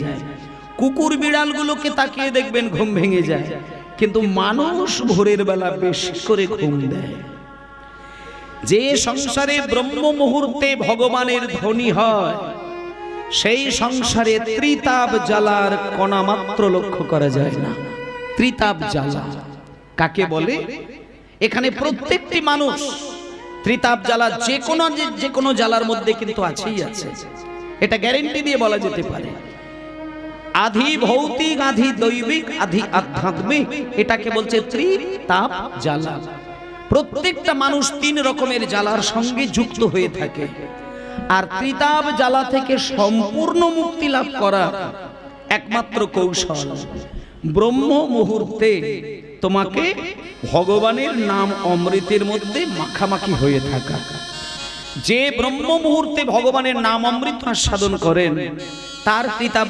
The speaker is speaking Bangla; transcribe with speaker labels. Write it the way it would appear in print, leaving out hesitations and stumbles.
Speaker 1: যায়। কুকুর বিড়ালগুলোকে তাকিয়ে দেখবেন ঘুম ভেঙে যায়, কিন্তু মানুষ ভোরের বেলা বেশি করে ঘুম দেয়। যে সংসারে ব্রহ্ম মুহূর্তে ভগবানের ধ্বনি হয়, সেই সংসারে ত্রিতাপ জ্বালার কণা মাত্র লক্ষ্য করা যায় না। ত্রিতাপ জ্বালা কাকে বলে? এখানে প্রত্যেকটি মানুষ ত্রিতাপ জ্বালা যে কোনো জ্বালার মধ্যে কিন্তু আছেই আছে, এটা গ্যারেন্টি দিয়ে বলা যেতে পারে। আধি ভৌতিক, আধি দৈবিক, আধি আধ্যাত্মিক, এটাকে বলছে ত্রিতাপ জ্বালা। প্রত্যেকটা মানুষ তিন রকমের জ্বালার সঙ্গে যুক্ত হয়ে থাকে, আর ত্রিতাপ জ্বালা থেকে সম্পূর্ণ মুক্তি লাভ করা একমাত্র কৌশল ব্রহ্ম মুহূর্তে তোমাকে ভগবানের নাম অমৃতের মধ্যে মাখামাখি হয়ে থাকা। যে ব্রহ্ম মুহূর্তে ভগবানের নাম অমৃত আস্বাদন করেন, তার ত্রিতাপ